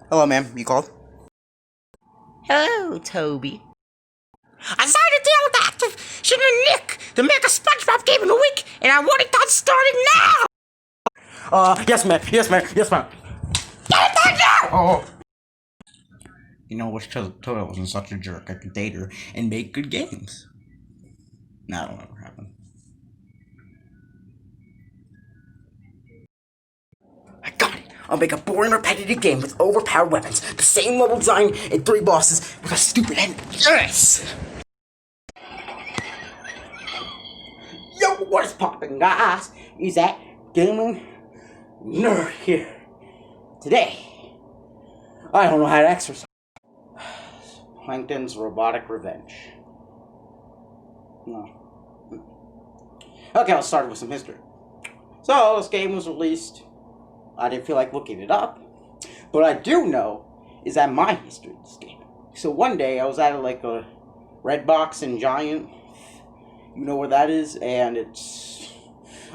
Hello, ma'am. You called? Hello, Toby. I signed a deal with Activision and Nick to make a SpongeBob game in a week, and I want it done starting now! Yes, ma'am. Yes, ma'am. Yes, ma'am. Get it done now! Oh. You know, I wish Toto wasn't such a jerk. I could date her and make good games. Nah, that'll never happen. I got it. I'll make a boring, repetitive game with overpowered weapons, the same level design, and 3 bosses with a stupid end. Yes! Yo, what is poppin', guys? Is that gaming nerd here? Today, I don't know how to exercise. Plankton's Robotic Revenge. No. Okay, I'll start with some history. So, this game was released. I didn't feel like looking it up. But what I do know is that my history of this game. So one day, I was at like a Redbox in Giant. You know where that is? And it's...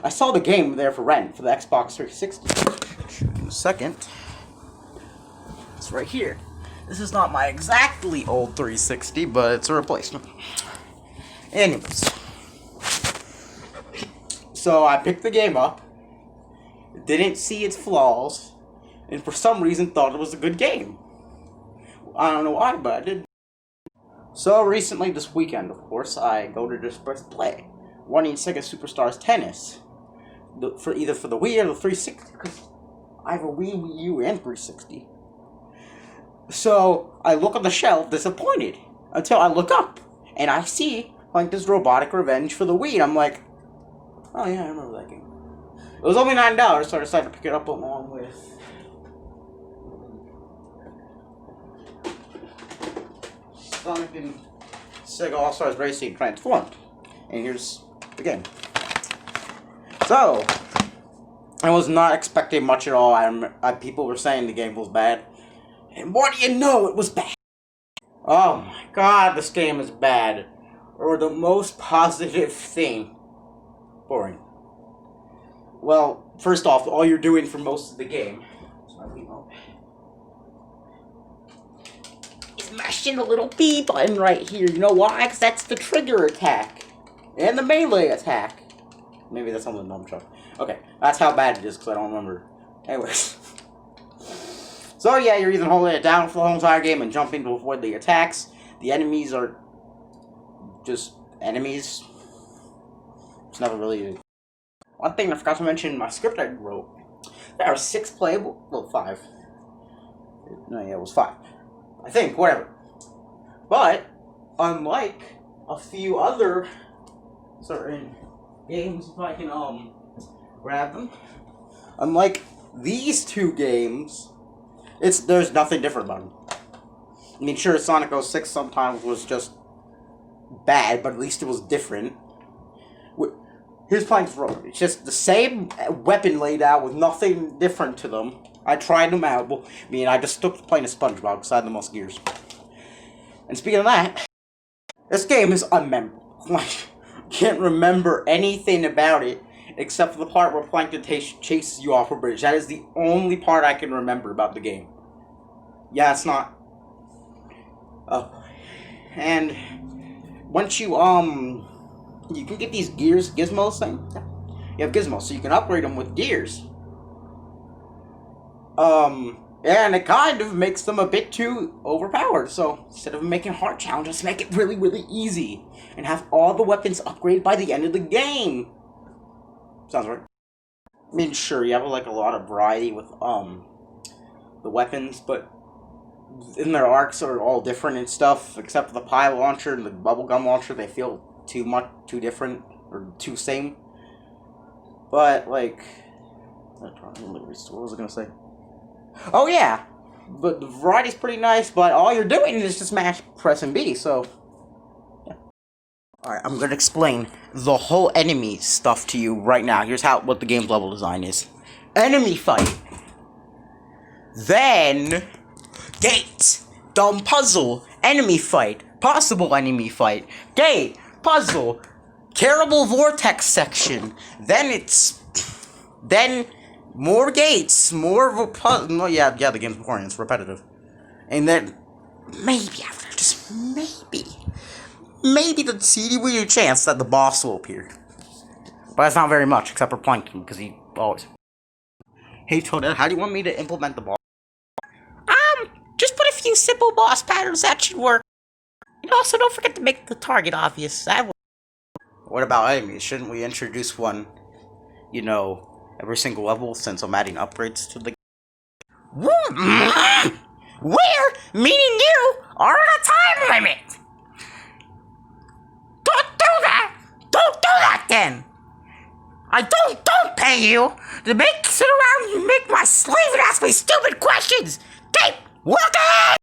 I saw the game there for rent for the Xbox 360. In a second. It's right here. This is not my exactly old 360, but it's a replacement. Anyways. So I picked the game up, didn't see its flaws, and for some reason thought it was a good game. I don't know why, but I did. So recently, this weekend, of course, I go to just press play, wanting Sega Superstars Tennis, for either for the Wii or the 360, because I have a Wii U, and 360. So I look on the shelf, disappointed, until I look up, and I see like this Robotic Revenge for the Wii, and I'm like, oh yeah, I remember that game. It was only $9, so I decided to pick it up along with Sonic and Sega All-Stars Racing Transformed. And here's the game. So, I was not expecting much at all. People were saying the game was bad. And what do you know, it was bad. Oh my god, this game is bad. Or the most positive thing. Boring. Well, first off, all you're doing for most of the game is mashing the little B button right here. You know why? Because that's the trigger attack. And the melee attack. Maybe that's on the nunchuck. Okay, that's how bad it is, because I don't remember. Anyways. So yeah, you're either holding it down for the whole entire game and jumping to avoid the attacks. The enemies are just enemies. It's never really... One thing I forgot to mention in my script I wrote, there are 6 playable... Well, 5. No, yeah, it was 5. I think, whatever. But, unlike a few other certain games, if I can, grab them. Unlike these 2 games, there's nothing different about them. I mean, sure, Sonic 06 sometimes was just bad, but at least it was different. Here's Plankton's Robotic. It's just the same weapon laid out with nothing different to them. I tried them out. Well, I mean, I just stuck to playing as SpongeBob because I had the most gears. And speaking of that, this game is unmemorable. Like, I can't remember anything about it except for the part where Plankton chases you off a bridge. That is the only part I can remember about the game. Yeah, it's not... Oh. And once you can get these gizmos thing. You have gizmos, so you can upgrade them with gears. And it kind of makes them a bit too overpowered. So instead of making hard challenges, make it really, really easy. And have all the weapons upgraded by the end of the game. Sounds right. I mean, sure, you have like a lot of variety with the weapons, but in their arcs are all different and stuff, except for the pie launcher and the bubblegum launcher. They feel too different, or too same. But, like, what was I gonna say? Oh, yeah! But the variety's pretty nice, but all you're doing is just press and B, so... Yeah. Alright, I'm gonna explain the whole enemy stuff to you right now. Here's what the game's level design is. Enemy fight. Then... Gate. Dumb puzzle. Enemy fight. Possible enemy fight. Gate. Puzzle. Terrible vortex section. Then more gates, no, yeah, the game's boring, it's repetitive. And then, maybe after, just maybe the teeny weeny chance that the boss will appear. But that's not very much, except for Plankton, because he always... Hey Toadette, how do you want me to implement the boss? Just put a few simple boss patterns, that should work. And also, don't forget to make the target obvious. That will... What about enemies? Shouldn't we introduce one, you know, every single level, since I'm adding upgrades to the... Where, meaning you, are on a time limit. Don't do that. Don't do that then. I don't pay you to sit around and make my slave and ask me stupid questions. Keep working.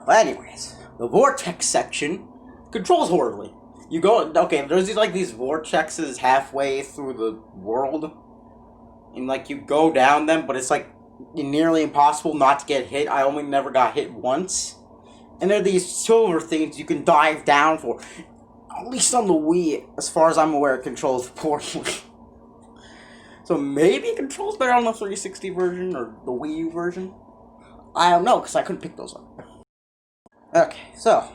Well, anyways, the vortex section controls horribly. You go, okay, there's these vortexes halfway through the world, and like you go down them, but it's like nearly impossible not to get hit. I only never got hit once. And there are these silver things you can dive down for. At least on the Wii, as far as I'm aware, it controls poorly. So maybe it controls better on the 360 version or the Wii U version. I don't know, because I couldn't pick those up. Okay, so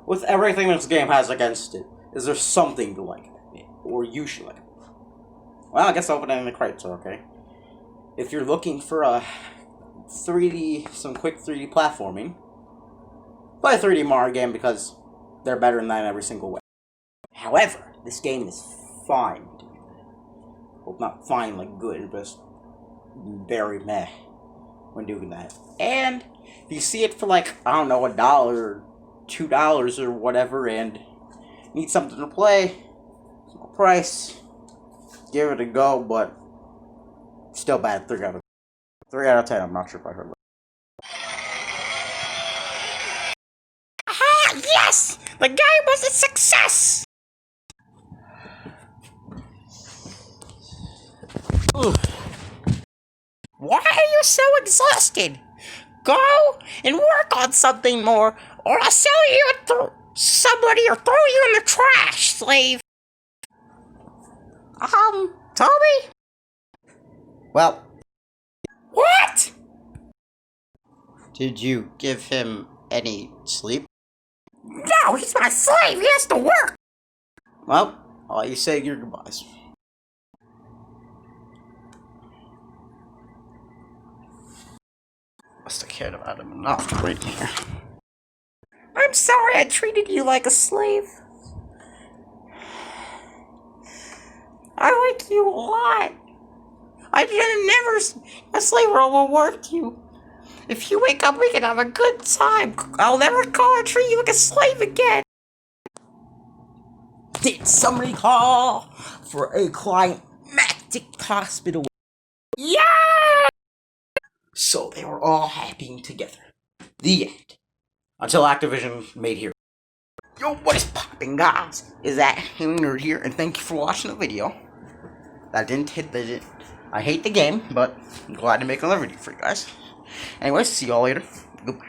with everything this game has against it, is there something to like about it? Or you should like it? Well, I guess opening the crates are okay. If you're looking for a some quick 3D platforming, play a 3D Mario game because they're better than that in every single way. However, this game is fine. Well, not fine like good, but very meh when doing that. And if you see it for like, I don't know, $1 or $2 or whatever, and need something to play, small price, give it a go, but still bad. 3 out of 10. I'm not sure if I heard. Aha! Yes! The game was a success! Ugh. Why are you so exhausted? Go and work on something more, or I'll sell you to somebody or throw you in the trash, slave. Toby? Well, What? did you give him any sleep? No, he's my slave. He has to work. Well, I'll let you say your goodbyes. Must have cared about him enough to bring me here. I'm sorry I treated you like a slave. I like you a lot. I should never a slave will work you. If you wake up, we can have a good time. I'll never call or treat you like a slave again. Did somebody call for a climactic hospital? Yeah! So they were all happy together. The end. Until Activision made Hero. Yo, what is popping, guys? Is that Nerd here, and thank you for watching the video. That didn't hit the... I hate the game, but I'm glad to make another video for you guys. Anyways, see y'all later. Goodbye.